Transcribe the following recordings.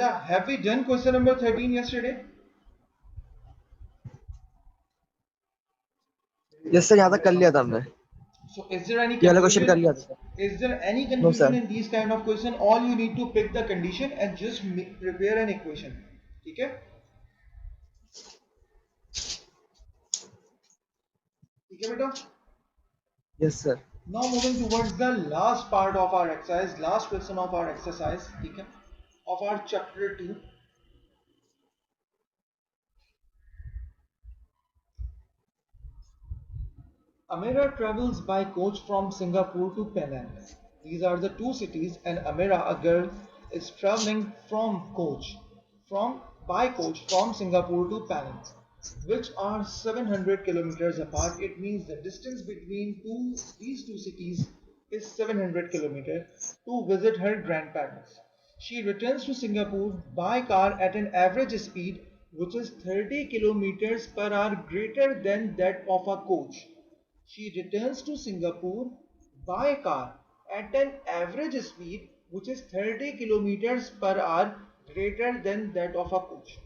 Raja, have we done question number 13 yesterday? Yes sir, यहाँ तक कर लिया था हमने. So is there any ये वाला क्वेश्चन कर confusion? लिया था sir. Is there any no confusion sir. in these kind of question? All you need to pick the condition and just prepare an equation. ठीक है? ठीक है बेटा? Yes sir. Now moving towards the last part of our exercise, last question of our exercise, ठीक है? Of our chapter 2. Amira travels by coach from Singapore to Penang. These are the two cities, and Amira, a girl, is traveling from by coach from Singapore to Penang, which are 700 kilometers apart. It means the distance between these two cities is 700 kilometers to visit her grandparents. She returns to Singapore by car at an average speed which is 30 kilometers per hour greater than that of a coach. She returns to Singapore by car at an average speed which is 30 kilometers per hour greater than that of a coach.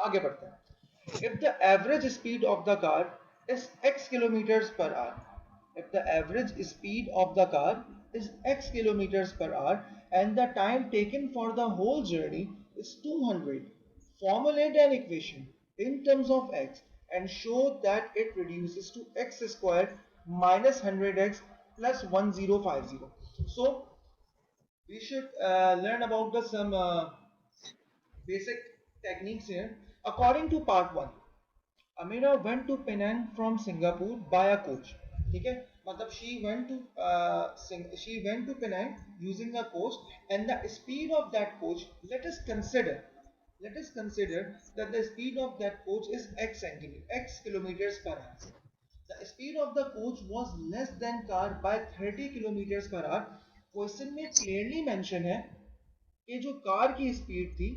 आगे बढ़ते हैं. If the average speed of the car is x kilometers per hour, if the average speed of the car is x kilometers per hour and the time taken for the whole journey is 200, formulate an equation in terms of x and show that it reduces to x square minus 100x plus 1050. So we should learn about the some basic techniques here. According to part 1, Amira went to Penang from Singapore by a coach. ठीक है, मतलब she went to Penang using a coach, and the speed of that coach, let us consider that the speed of that coach is x kilometers per hour. The speed of the coach was less than car by 30 kilometers per hour. Question में clearly mention है कि जो car की speed थी,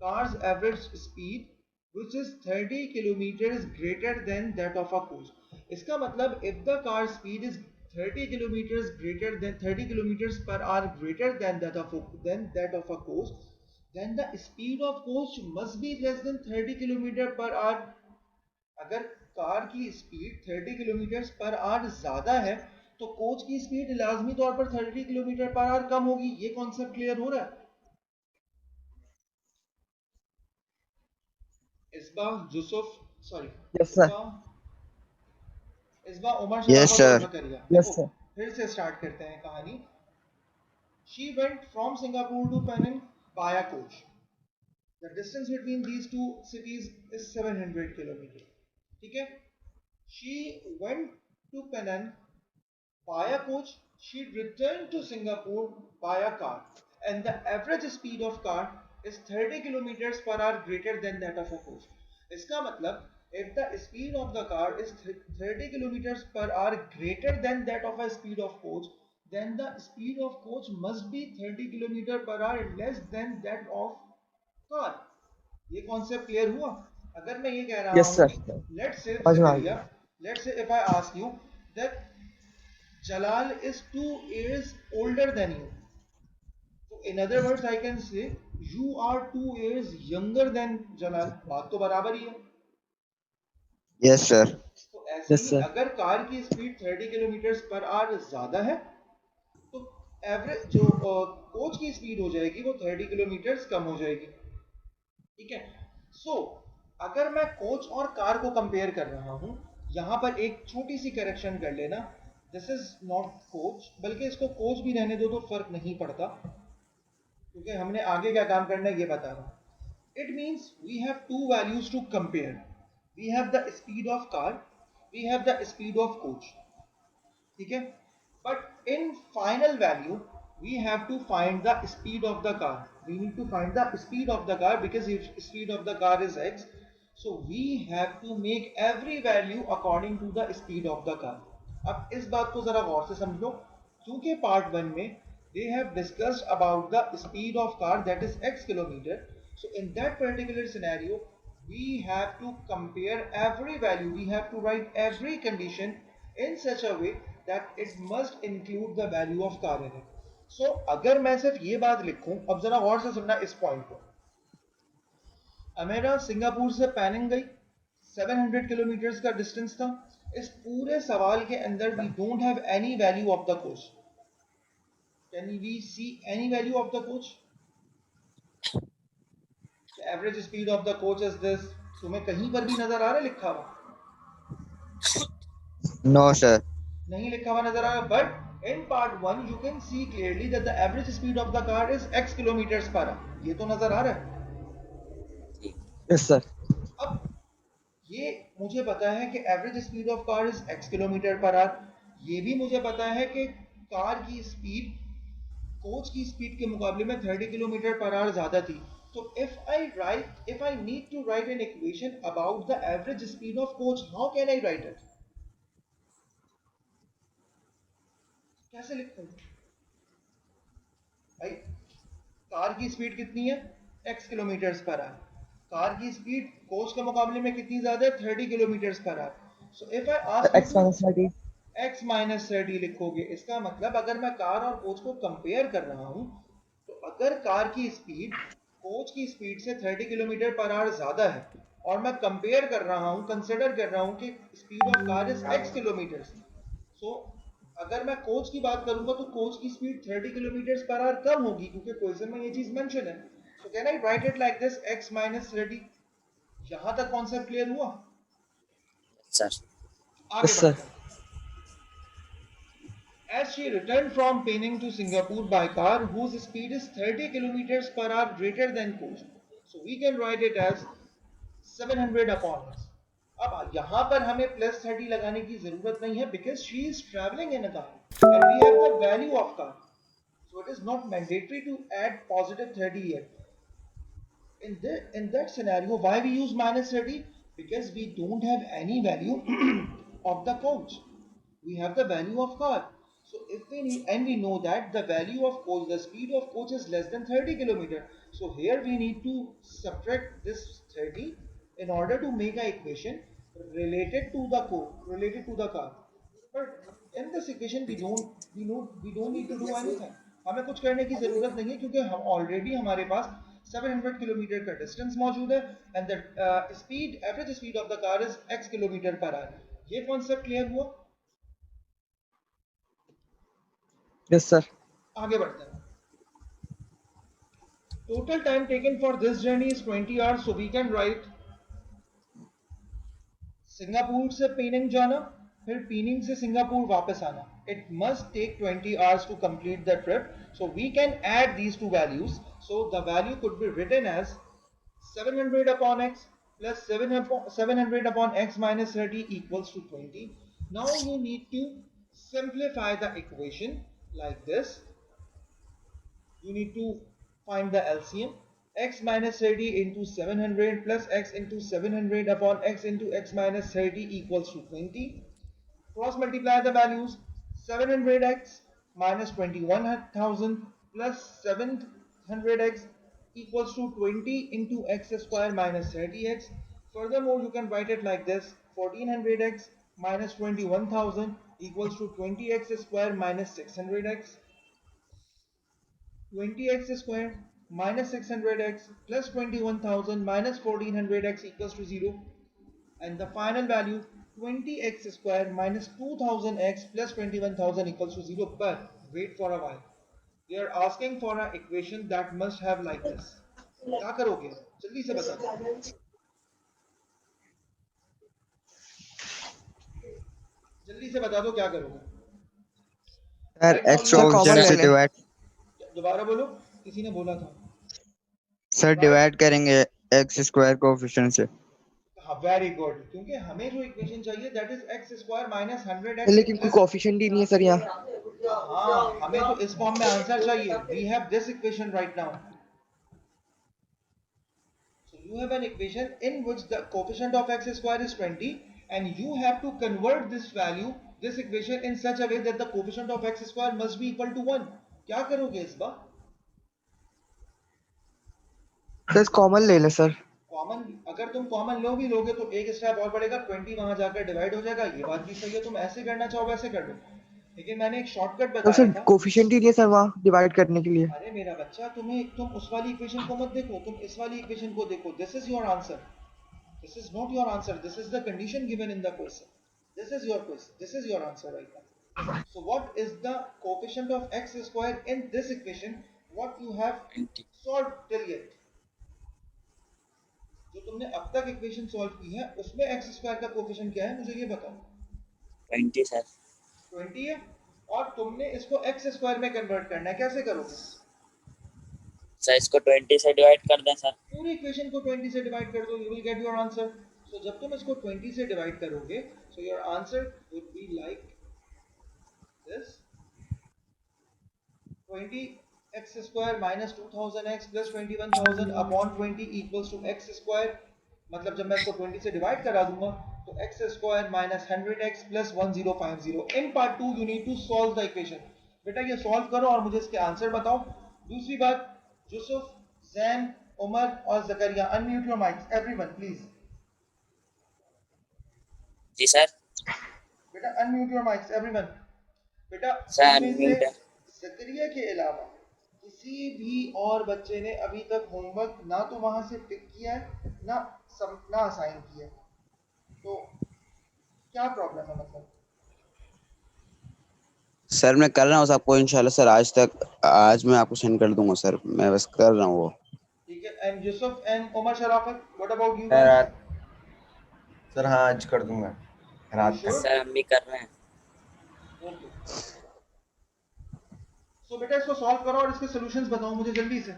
car's average speed which is 30 kilometers greater than that of a coach. इसका मतलब if the car speed is 30 kilometers greater than 30 kilometers per hour greater than that of a coach, then the speed of coach must be less than 30 kilometer per hour. अगर car की speed 30 kilometre per our ज्यादा है तो coach की speed लाजमी तौर पर 30 kilometre per hour कम होगी. ये कॉन्सेप्ट क्लियर हो रहा है? इसबा Yusuf, sorry, yes sir. इसबा इसबा Umar yes शराफत और सर. जकरिया. यस देखो सर. फिर से स्टार्ट करते हैं कहानी. She went from Singapore to Penang by a coach. The distance between these two cities is 700 kilometers. ठीक है? She went to Penang by a coach. She returned to Singapore by a car, and the average speed of car is 30 kilometers per hour greater than that of a coach. इसका मतलब if the speed of the car is 30 kilometers per hour greater than that of a speed of coach, then the speed of coach must be 30 kilometer per hour less than that of car. ये concept clear हुआ? अगर मैं ये कह रहा yes हूं, sir. Let's say समझ में आ जकरिया, गया. let's say if I ask you that Jalal is 2 years older than you. So in other words, I can say you are 2 years younger than Jalal. बात तो बराबर ही है. Yes sir. तो ऐसे yes he sir. अगर car की speed 30 kilometre per our ज्यादा है तो एवरेज जो कोच की स्पीड हो जाएगी वो 30 किलोमीटर कम हो जाएगी. ठीक है? सो अगर मैं कोच और कार को कंपेयर कर रहा हूं, यहां पर एक छोटी सी करेक्शन कर लेना. दिस इज नॉट कोच, बल्कि इसको कोच भी रहने दो तो फर्क नहीं पड़ता, क्योंकि हमने आगे क्या काम करना है ये बता रहा हूं. It means we have two values to compare. We have the speed of car, we have the speed of coach. ठीक है? But in final value we have to find the speed of the car. We need to find the speed of the car because if speed of the car is x, so we have to make every value according to the speed of the car. अब इस बात को जरा गौर से समझो, क्योंकि part 1 में they have discussed about the speed of car that is x kilometer. So in that particular scenario we have to compare every value, we have to write every condition in such a way that it must include the value of car in it. सो अगर मैं सिर्फ ये बात लिखूं, अब जरा गौर से सुनना इस पॉइंट को। अमेरा सिंगापुर से पैनिंग गई, 700 किलोमीटर का डिस्टेंस था। इस पूरे सवाल के अंदर we don't have any value of the coach. Can we see any value of the coach? Average speed of the coach is this. तुम्हें कहीं पर भी नजर आ रहा है लिखा हुआ? No sir. नहीं लिखा हुआ नजर आ रहा, but in part 1 you can see clearly that the average speed of the car is x kilometre per hour. ये तो नजर आ रहा है। Yes sir. अब ये मुझे पता है कि average speed of car is x kilometre per hour. ये भी मुझे पता है कि कार की स्पीड कोच की स्पीड के मुकाबले में 30 किलोमीटर पर आवर ज्यादा थी। तो if I need to write an equation about the average speed of coach, how can I write it? कैसे लिखूं भाई? कार की स्पीड कितनी है? x kilometre per our. Car की स्पीड कोच के मुकाबले में कितनी ज्यादा है? 30 kilometre per our. So if I ask x minus 30। x minus 30 लिखोगे, इसका मतलब अगर मैं कार और कोच को कंपेयर कर रहा हूं, तो अगर कार की स्पीड कोच की स्पीड से 30 किलोमीटर पर आवर ज्यादा है और मैं कंपेयर कर रहा हूं, कंसिडर कर रहा हूं कि speed of car is x kilometre, so अगर मैं कोच की बात करूंगा तो कोच की स्पीड 30 किलोमीटर पर आवर कम होगी, क्योंकि क्वेश्चन में ये चीज मेंशन है। So can I write it like this, x minus 30। यहां तक कॉन्सेप्ट क्लियर हुआ? सर आगे यस सर। बढ़ते हैं। As she returned from Penang to Singapore by car whose speed is 30 kilometers per hour greater than coach. So we can write it as 700 upon x. अब यहाँ पर हमें plus 30 लगाने की जरूरत नहीं है, because she is traveling in a car and we have the value of car. So it is not mandatory to add positive 30 here. In that scenario, why we use minus 30? Because we don't have any value of the coach. We have the value of car. So if we need, and we know that the value of coach, the speed of coach is less than 30 kilometer. So here we need to subtract this 30 in order to make an equation related to the related to the car. But in this equation we don't need to do anything. हमें कुछ करने की जरूरत नहीं है, क्योंकि हम already हमारे पास 700 किलोमीटर का डिस्टेंस मौजूद है and the speed average speed of the car is x kilometre per hour. ये कॉन्सेप्ट क्लियर हुआ? Yes sir. आगे बढ़ते हैं। Total time taken for this journey is 20 hours, so we can write Singapore से Penang जाना, फिर Penning से Singapore वापस आना, it must take 20 hours to complete the trip. So we can add these two values. So the value could be written as 700 upon x plus 700 upon x minus 30 equals to 20. Now you need to simplify the equation like this. You need to find the LCM. X minus 30 into 700 plus x into 700 upon x into x minus 30 equals to 20. Cross multiply the values. 700x minus 21,000 plus 700x equals to 20 into x square minus 30x. Furthermore, you can write it like this: 1400x minus 21,000 equals to 20x square minus 600x. 20x square minus 600x plus 21,000 minus 1400x equals to 0. And the final value 20x square minus 2000x plus 21,000 equals to 0. But wait for a while. We are asking for an equation that must have like this. क्या करोगे? जल्दी से बता दो। जल्दी से बता दो क्या करोगे? सर एक्स कोएफिशिएंट से डिवाइड। दोबारा बोलो, किसी ने बोला था। सर डिवाइड करेंगे एक्स स्क्वायर कोएफिशिएंट से। हाँ, वेरी गुड, क्योंकि हमें जो इक्वेशन चाहिए that is x square minus 100x। लेकिन कोई कोएफिशिएंट ही नहीं है सर यहाँ। हाँ, हमें तो इस फॉर्म में आंसर चाहिए। We have this equation right now. So you have an equation in which the coefficient of x square is 20 and you have to convert this value, this equation in such a way that the coefficient of x square must be equal to 1. क्या करोगे इस बार? बस common ले ले sir. Common, अगर तुम common लो भी लोगे तो एक स्टेप और बढ़ेगा, 20 वहां जाकर डिवाइड हो जाएगा। ये बात भी सही है, तुम ऐसे करना चाहो वैसे कर लो। लेकिन मैंने एक शॉर्टकट तो बताया फिर था। कोफिशिएंट ही दिया सर वहाँ डिवाइड करने के लिए। अरे मेरा बच्चा, तुम उस वाली इक्वेशन को मत देखो, तुम इस वाली इक्वेशन को देखो। This is your answer, this is not your answer, this is the condition given in the question, this is your question, this is your answer right now. So what is the coefficient of x square in this equation what you have 20. solved till yet? जो तुमने अब तक equation solve की है उसमें x square का coefficient क्या है मुझे ये बताओ। 20 सर। 20 है। और तुमने इसको x स्क्वायर में कन्वर्ट करना है, कैसे करोगे? सर इसको 20 से डिवाइड कर दें सर। पूरी इक्वेशन को 20 से डिवाइड कर दो, you will get your answer. So जब तुम इसको 20 से डिवाइड करोगे so your answer would be like this, 20x square minus 2000x plus 21000 upon 20 equals to x square। मतलब जब मैं इसको 20 से डिवाइड करा दूंगा तो x square minus 100x plus 1050। In part 2 you need to solve the equation. बेटा ये सॉल्व करो और मुझे इसके आंसर बताओ। दूसरी बात, यूसुफ, जैन, उमर और Zakaria, unmute your mics everyone please. जी सर। बेटा अनम्यूट योर माइक्स एवरीवन। बेटा सर इनमें से अनम्यूट है। जकरिया के अलावा किसी भी और बच्चे ने अभी तक होमवर्क ना तो वहां से पिक किया है ना असाइन किया है, तो क्या प्रॉब्लम है मतलब? सर मैं कर रहा हूँ आपको इंशाल्लाह सर, आज मैं आपको सेंड कर दूंगा सर, मैं बस कर रहा हूँ वो। ठीक है। And Yusuf and Umar Sharafat, what about you sir guys? Sir हाँ आज कर दूंगा रात तक। श्योर? सर हम भी कर रहे हैं। ओके। सो बेटा इसको सॉल्व करो और इसके सॉल्यूशंस बताओ मुझे जल्दी से।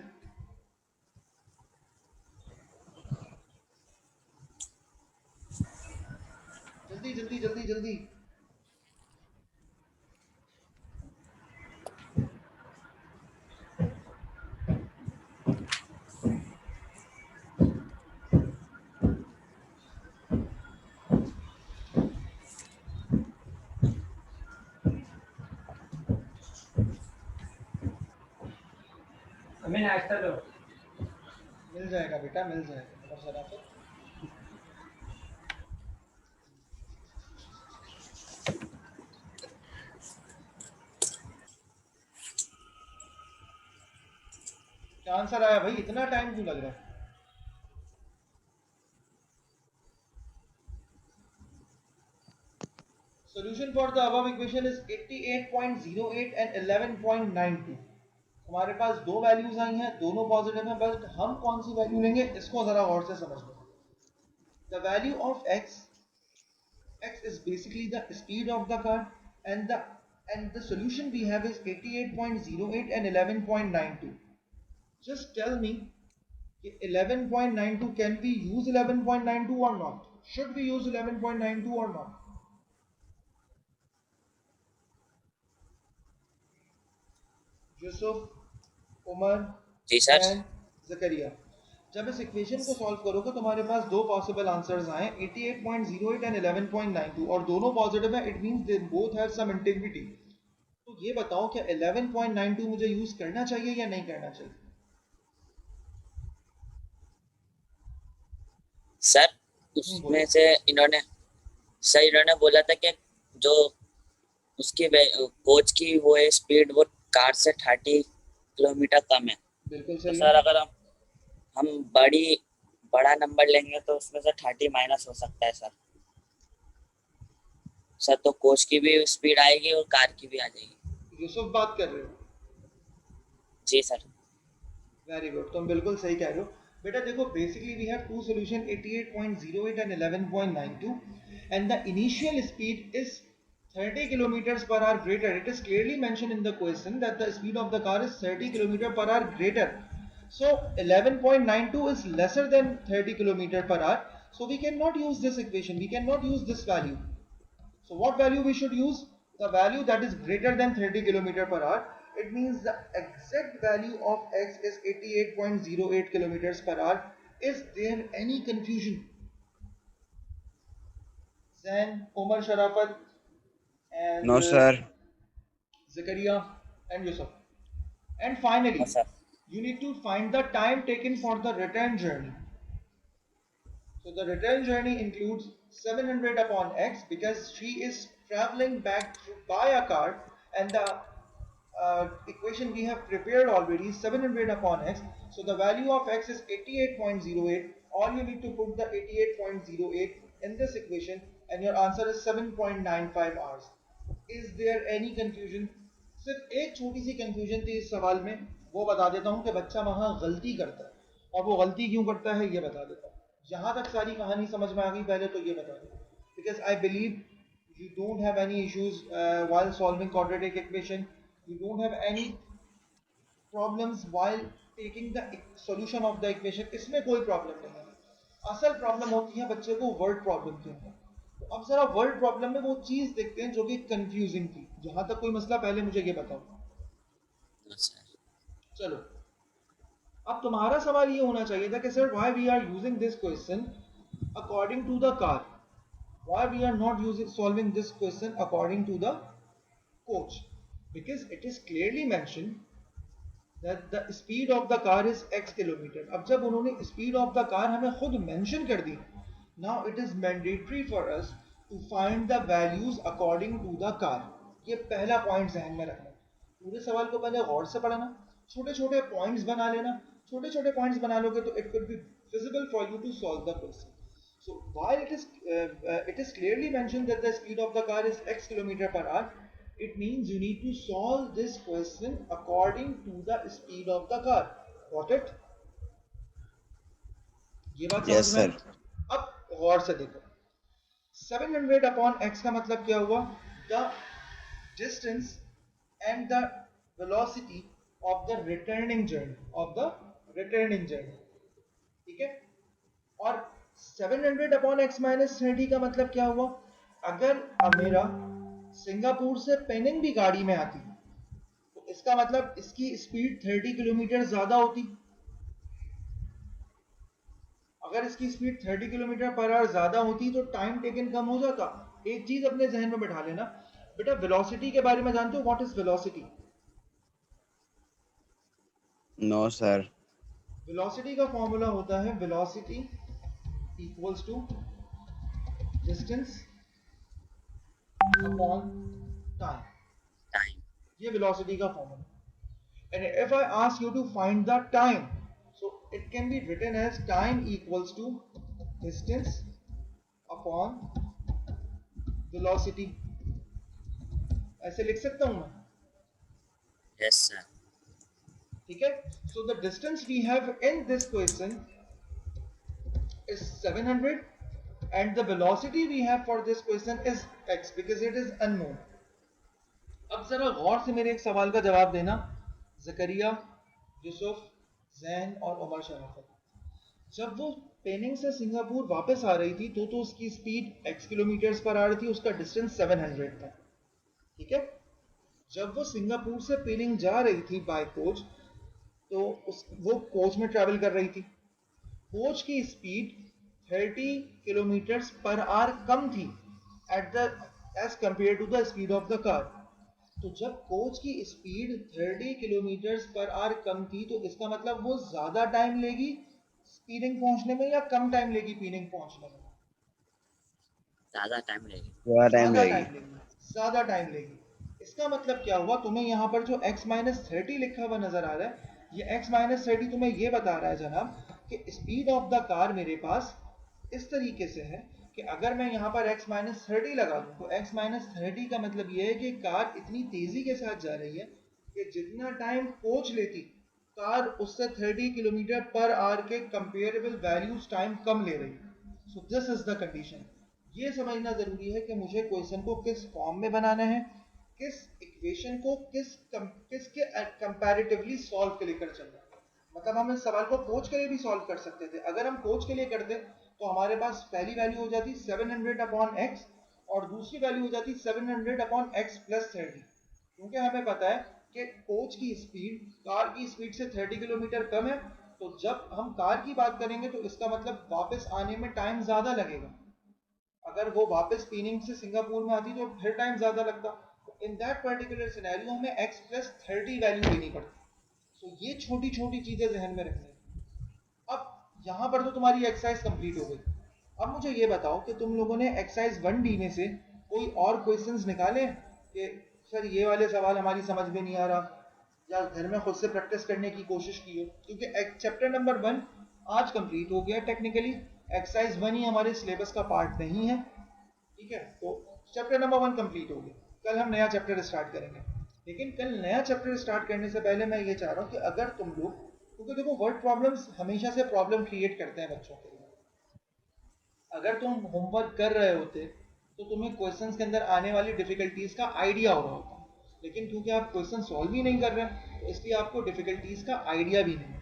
जल्दी जल्दी जल्दी जल्दी। हमें नाश्ता दो। मिल जाएगा बेटा, मिल जाएगा उमर शराफत। क्या आंसर आया भाई, इतना टाइम क्यों लग रहा है? Solution for the above equation is 88.08 and 11.92। हमारे पास दो वैल्यूज आई हैं, दोनों पॉजिटिव हैं, बट हम कौन सी वैल्यू लेंगे इसको जरा गौर से समझ लो। The value of x is basically the speed of the car and the solution we have is 88.08 and 11.92। just tell me 11.92, can we use 11.92 or not? Should we use 11.92 or not? Yusuf, Umar जी sir. And Zakaria, जब इस equation को solve करोगे तो तुम्हारे पास दो possible answers आए, 88.08 and 11.92, और दोनों पॉजिटिव है, it means they both have some integrity. तो ये बताओ क्या 11.92 मुझे यूज करना चाहिए या नहीं करना चाहिए? सर उसमें से इन्होंने बोला था कि जो उसकी कोच की वो है स्पीड वो कार से 30 किलोमीटर कम है। बिल्कुल तो सही सर है। अगर हम बड़ा नंबर लेंगे तो उसमें से 30 माइनस हो सकता है सर। सर तो कोच की भी स्पीड आएगी और कार की भी आ जाएगी। यूसुफ बात कर रहे हो? जी सर। वेरी गुड, तुम बिल्कुल सही कह रहे हो। बेटा देखो, basically we have two solution, 88.08 and 11.92, and the initial speed is 30 kilometers per hour greater. It is clearly mentioned in the question that the speed of the car is 30 kilometer per hour greater. So 11.92 is lesser than 30 kilometer per hour. So we cannot use this equation. We cannot use this value. So what value we should use? The value that is greater than 30 kilometer per hour. It means the exact value of x is 88.08 kilometers per hour. Is there any confusion? Zain, Omar Sharafat, and no sir. Zakaria and Yusuf. And finally, हाँ सर। you need to find the time taken for the return journey. So the return journey includes 700 upon x because she is traveling back by a car and the equation we have prepared already, 700 upon x. So the value of x is 88.08. All you need to put the 88.08 in this equation and your answer is 7.95 hours. Is there any confusion? सिर्फ एक छोटी सी confusion थी इस सवाल में, वो बता देता हूँ कि बच्चा वहाँ गलती करता है, और वो गलती क्यों करता है ये बता देता हूँ. जहाँ तक सारी कहानी समझ में आ गई पहले तो ये बता दो, because I believe you don't have any issues while solving quadratic equation. You don't have any problems while taking the solution of the equation. इसमें कोई प्रॉब्लम नहीं है. असल प्रॉब्लम होती है बच्चे को वर्ड प्रॉब्लम के अंदर. तो अब जरा वर्ड प्रॉब्लम में वो चीज देखते हैं जो कि कंफ्यूजिंग थी. जहां तक कोई मसला पहले मुझे ये बताओ. No sir. चलो, अब तुम्हारा सवाल ये होना चाहिए था कि sir why we are using this question according to the car, why we are not using solving this question according to the coach, because it is clearly mentioned that the speed of the car is x kilometer. अब जब उन्होंने speed of the car हमें खुद mention कर दी, now it is mandatory for us to find the values according to the car. ये पहला point जहन में रखना. पूरे सवाल को पहले गौर से पढ़ना, छोटे छोटे पॉइंट्स बना लेना. छोटे छोटे पॉइंट्स बना लोगे तो it could be feasible for you to solve the question. So while it is clearly mentioned that the speed of the car is x kilometer per hour, it means you need to solve this question according to the speed of the car. Got it? ये बात Yes, समझ में? sir. अब गौर से देखो, 700 upon x का मतलब क्या हुआ? The distance and the velocity of the returning journey. ठीक है? और 700 अपॉन x माइनस 30 का मतलब क्या हुआ? अगर मेरा सिंगापुर से पेनिंग भी गाड़ी में आती तो इसका मतलब इसकी स्पीड 30 किलोमीटर ज्यादा होती. अगर इसकी स्पीड 30 किलोमीटर पर आवर ज्यादा होती तो टाइम टेकन कम हो जाता. एक चीज अपने जहन में बैठा लेना बेटा, वेलोसिटी के बारे में जानते हो? What is velocity? No, sir. Velocity का फॉर्मूला होता है velocity equals to distance upon time. Time. ये वेलोसिटी का formula. And if I ask you to find the time, so it can be written as time equals to distance upon velocity. ऐसे लिख सकता हूं मैं? Yes sir. ठीक है. So the distance we have in this question is 700 and the velocity we have for this question is x because it is unknown. अब जरा गौर से मेरे एक सवाल का जवाब देना. ज़करिया, यूसुफ, जैन और उमर शराफत, जब वो पेनिंग से सिंगापुर वापस आ रही थी तो उसकी speed x kilometre per our थी, उसका डिस्टेंस 700 था. ठीक है. जब वो सिंगापुर से पेनिंग जा रही थी बाय कोच तो वो कोच में ट्रैवल कर रही थी. कोच की स्पीड 30 किलोमीटर पर आवर कम थी as compare to the speed of the car. तो जब कोच की स्पीड 30 किलोमीटर पर आवर कम थी तो इसका मतलब वो ज्यादा टाइम लेगी स्पीडिंग पहुंचने में या कम टाइम लेगी पीनिंग पहुंचने में? ज्यादा टाइम लगेगा. थोड़ा टाइम ज्यादा लगेगी. टाइम लेगी. ज्यादा टाइम लेगी. इसका मतलब क्या हुआ? तुम्हें यहाँ पर जो x माइनस 30 लिखा हुआ नजर आ रहा है, ये x माइनस 30 तुम्हें ये बता रहा है जनाब कि स्पीड ऑफ द कार मेरे पास इस तरीके से है कि अगर मैं यहाँ पर x माइनस 30 लगा दूं तो x माइनस 30 का मतलब ये है कि कार इतनी तेजी के साथ जा रही है कि जितना टाइम कोच लेती कार उससे 30 किलोमीटर पर आवर के कंपेरेबल वैल्यूज टाइम कम ले रही है. So this is the condition. ये समझना जरूरी है कि मुझे क्वेश्चन को किस फॉर्म में बनाना है, किस इक्वेशन को किसके कंपैरेटिवली सॉल्व के लिए कर चलना है. मतलब हम इस सवाल को कोच के लिए भी सॉल्व कर सकते थे. अगर हम कोच के लिए करते तो हमारे पास पहली वैल्यू हो जाती 700 अपॉन x और दूसरी वैल्यू हो जाती 700 अपॉन x प्लस 30, क्योंकि हमें पता है कि कोच की स्पीड कार की स्पीड से 30 किलोमीटर कम है. तो जब हम कार की बात करेंगे तो इसका मतलब वापस आने में टाइम ज्यादा लगेगा. अगर वो वापस पीनिंग से सिंगापुर में आती तो फिर टाइम ज्यादा लगता. इन दैट पर्टिकुलर सिनेरियो हमें x प्लस 30 वैल्यू देनी पड़ती. तो ये छोटी छोटी चीजें जहन में रखनी. अब यहाँ पर तो तुम्हारी एक्सरसाइज कंप्लीट हो गई. अब मुझे ये बताओ कि तुम लोगों ने एक्सरसाइज 1D में से कोई और क्वेश्चंस निकाले कि सर ये वाले सवाल हमारी समझ में नहीं आ रहा, या घर में खुद से प्रैक्टिस करने की कोशिश की हो, क्योंकि चैप्टर नंबर 1 आज कंप्लीट हो गया टेक्निकली। एक्सरसाइज 1 ही हमारे सिलेबस का पार्ट नहीं है, ठीक है। तो चैप्टर नंबर 1 कंप्लीट हो गया, कल हम नया चैप्टर स्टार्ट करेंगे। लेकिन कल नया चैप्टर स्टार्ट करने से पहले मैं ये चाह रहा हूँ कि अगर तुम लोग, क्योंकि देखो वर्ड प्रॉब्लम्स हमेशा से प्रॉब्लम क्रिएट करते हैं बच्चों के लिए। अगर तुम होमवर्क कर रहे होते तो तुम्हें क्वेश्चंस के अंदर आने वाली डिफिकल्टीज का आइडिया हो रहा होता, लेकिन क्योंकि आप क्वेश्चन सॉल्व ही नहीं कर रहे तो इसलिए आपको डिफिकल्टीज का आइडिया भी नहीं है।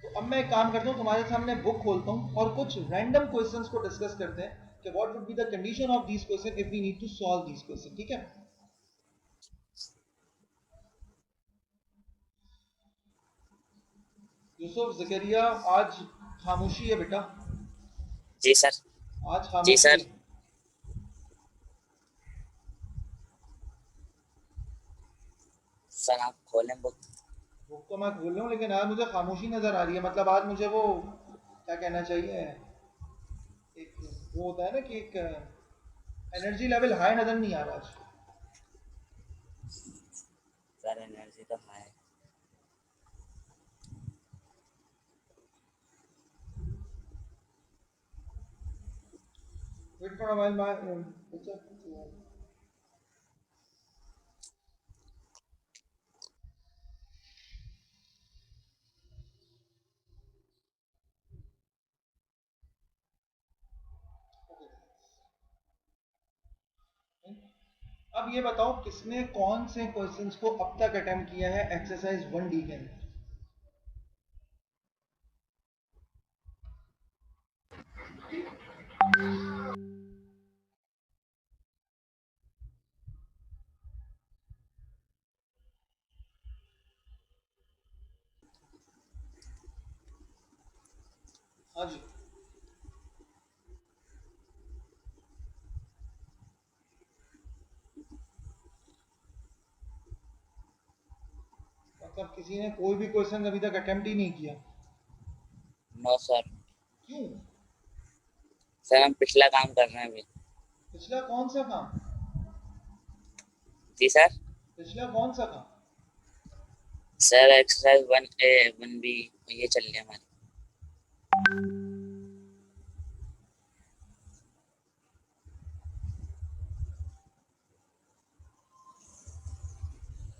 तो अब मैं एक काम करता हूँ, तुम्हारे सामने बुक खोलता हूँ और कुछ रैंडम क्वेश्चंस को डिस्कस करते हैं कि what would be the condition of these question if we need to solve these question, ठीक है। यूसुफ जकरिया, आज खामोशी है बेटा, जी सर। आज जी खामोशी सर। है। सर आप खोलें बुक। बुक तो मैं खोल रहा हूँ, लेकिन आज मुझे खामोशी नजर आ रही है। मतलब आज मुझे वो क्या कहना चाहिए, एक वो होता है ना कि एक एनर्जी लेवल हाई नजर नहीं आ रहा आज। सर एनर्जी तो हाई है। Wait for a while my बच्चा। अब ये बताओ किसने कौन से क्वेश्चंस को अब तक अटेम्प्ट किया है एक्सरसाइज 1D के अंदर। हाँ जी, मतलब किसी ने कोई भी क्वेश्चन अभी तक अटेम्प्ट ही नहीं किया। No sir. क्यों? सर हम पिछला काम कर रहे हैं अभी। पिछला कौन सा काम? जी सर। पिछला कौन सा काम? सर एक्सरसाइज 1A 1B ये चल रही है हमारी।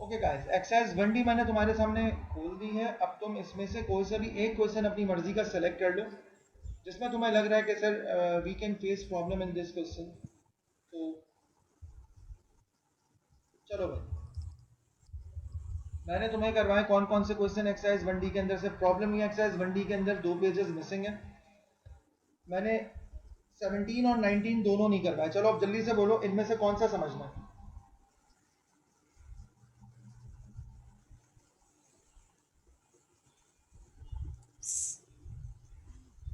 ओके गाइस, एक्सरसाइज 1D मैंने तुम्हारे सामने खोल दी है। अब तुम इसमें से कोई सा भी एक क्वेश्चन अपनी मर्जी का सेलेक्ट कर लो जिसमें तुम्हें लग रहा है कि sir we can face problem in this question. तो चलो भाई, मैंने तुम्हें करवाए कौन कौन से क्वेश्चन एक्सरसाइज 1D के अंदर से। प्रॉब्लम ये एक्सरसाइज 1D के अंदर 2 पेजेस मिसिंग है। मैंने 17 और 19 दोनों नहीं करवाए। चलो अब जल्दी से बोलो इनमें से कौन सा समझना है।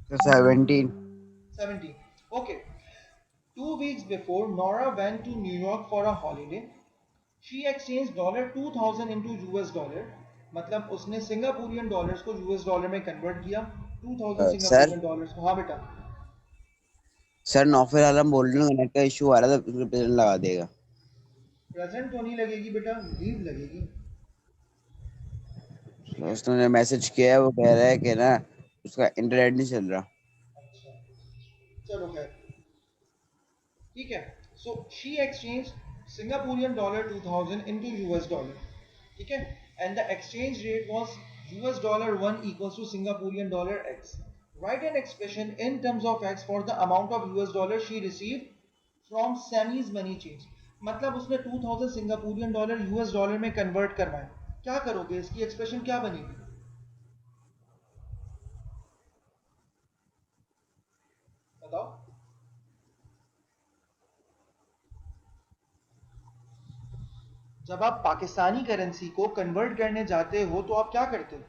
17। 17, okay. 2 weeks before Nora went to New York for a holiday, she exchanged $2000 into US dollar। मतलब उसने सिंगापुरियन डॉलर्स को यूएस डॉलर में कन्वर्ट किया, 2000 सर सिंगापुरियन डॉलर्स को। हाँ बेटा। सर नौफिर आलम बोल रहे हैं नेट का इशू आ रहा था, प्रेजेंट लगा देगा। प्रेजेंट तो नहीं लगेगी बेटा, लीव लगेगी। उसने मैसेज किया है, वो कह रहा है कि ना उसका इंटरनेट नहीं चल रहा। अच्छा, चलो खैर, ठीक है। So she exchange Singaporean dollar 2000 into US dollar, ठीक है। And the exchange rate was US dollar 1 equals to Singaporean dollar x। Write an expression in terms of x for the amount of US dollar she received from Sammy's money change. मतलब उसने 2000 Singaporean dollar US dollar में convert करवाए। क्या करोगे, इसकी expression क्या बनेगी बताओ। जब आप पाकिस्तानी करेंसी को कन्वर्ट करने जाते हो तो आप क्या करते हो?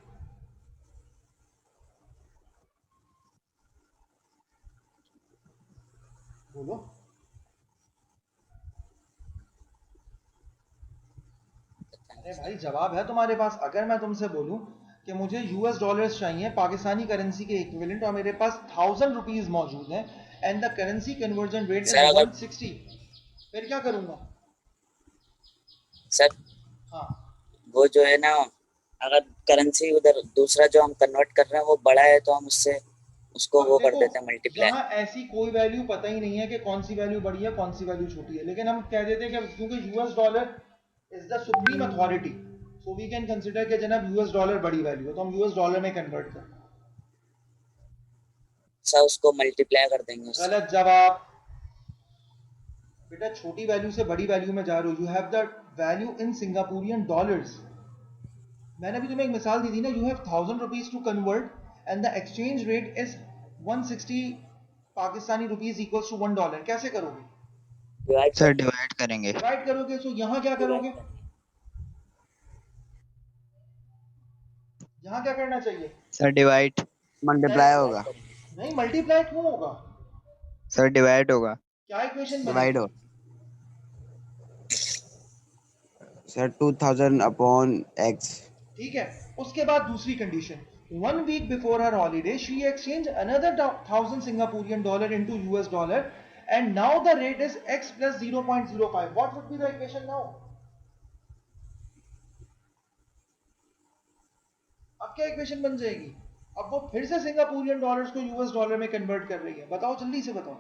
बोलो। अरे भाई जवाब है तुम्हारे पास। अगर मैं तुमसे बोलूं कि मुझे यूएस डॉलर्स चाहिए पाकिस्तानी करेंसी के इक्विवेलेंट और मेरे पास 1000 रुपीज मौजूद हैं and the currency conversion rate sir is अगर 160, फिर क्या करूंगा? सर हाँ, वो जो है ना, अगर करेंसी उधर दूसरा जो हम कन्वर्ट कर रहे हैं वो बड़ा है तो हम उससे उसको अब वो कर देखो देते हैं मल्टीप्लाई। यहाँ ऐसी कोई वैल्यू पता ही नहीं है कि कौन सी वैल्यू बड़ी है कौन सी वैल्यू छोटी है, लेकिन हम कह देते हैं कि क्योंकि US dollar is the supreme authority, so we can consider कि जनाब यूएस डॉलर बड़ी वैल्यू है तो हम यूएस डॉलर में कन्वर्ट करें। सर उसको मल्टीप्लाई कर देंगे उससे। गलत जवाब। बेटा छोटी वैल्यू से बड़ी वैल्यू में जा रहे हो, you have the value in Singaporean dollars. मैंने भी तुम्हें एक मिसाल दी थी ना, you have 1000 rupees to convert and the exchange rate is 160 Pakistani rupees equals to $1। कैसे करोगे? डिवाइड सर डिवाइड करेंगे। डिवाइड करोगे। सो यहाँ क्या करोगे? यहाँ क्या करना चाहिए? Sir divide. मल्टीप्लाई होगा नहीं, मल्टीप्लाई क्यों होगा? सर डिवाइड होगा। क्या इक्वेशन डिवाइड बनेगी? हो सर 2000 अपॉन x ठीक है, उसके बाद दूसरी condition, 1 week before her holiday she exchanged another 1000 Singaporean dollar into US dollar and now the rate is x plus 0.05. What would be the equation now? अब क्या equation बन जाएगी? अब वो फिर से सिंगापुरियन डॉलर्स को यूएस डॉलर में कन्वर्ट कर रही है, बताओ जल्दी से बताओ।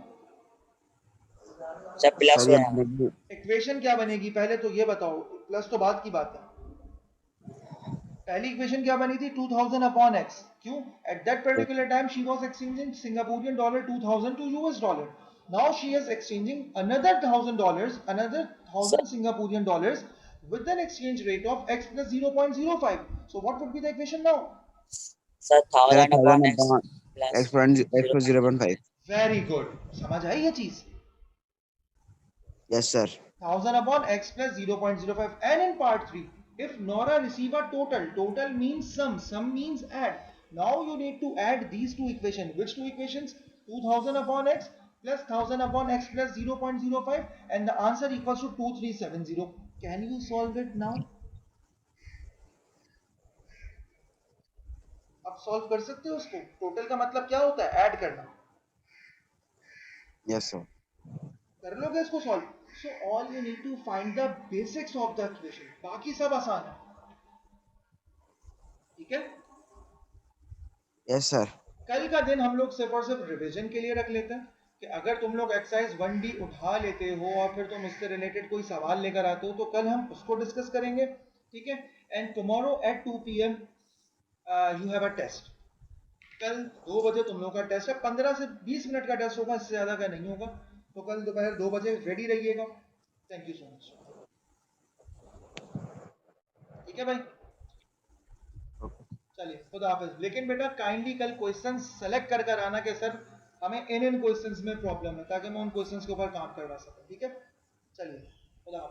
सर प्लस सर हो ये जाएगा। इक्वेशन क्या बनेगी पहले तो ये बताओ, प्लस तो बाद की बात है। पहली इक्वेशन क्या बनी थी? 2000 अपॉन एक्स। क्यों? At that particular time she was exchanging Singaporean dollar 2000 to US dollar. Now she is exchanging another $1000, another 1000 sir Singaporean dollars with an exchange rate of x plus 0.05. So what would be the equation now? Sir sir 1000 upon 1000 x upon plus x point x को 0.05। 0.5। Very good. समझ आई ये चीज? Yes sir. 1000 upon x plus 0.05. And in part 3, if Nora receive a total means sum means add. Now you need to add these two equations. Which two equations? 2000 upon x plus 1000 upon x plus 0.05 and the answer equals to 2370. Can you solve it now? अब solve कर सकते हो उसको? Total का मतलब क्या होता है? ऐड करना। Yes sir. कर लोगे इसको solve? So all you need to find the basics of the equation, बाकी सब आसान है। ठीक है, यस सर। कल का दिन हम लोग सिर्फ और सिर्फ रिवीजन के लिए रख लेते हैं कि अगर तुम लोग एक्सरसाइज 1D उठा लेते हो और फिर तुम उससे रिलेटेड कोई सवाल लेकर आते हो तो कल हम उसको डिस्कस करेंगे। ठीक है, and tomorrow at 2 PM you have a test. कल 2 बजे तुम लोग का टेस्ट है, 15 से 20 मिनट का टेस्ट होगा, इससे ज्यादा का नहीं होगा। तो कल दोपहर 2 बजे रेडी रहिएगा। Thank you so much. ठीक है भाई, चलिए खुदा हाफिज। लेकिन बेटा काइंडली कल क्वेश्चन सेलेक्ट कर कर आना कि सर हमें इन क्वेश्चंस में प्रॉब्लम है, ताकि मैं उन क्वेश्चंस के ऊपर काम करवा सकूं। ठीक है, चलिए खुदा हाफिज।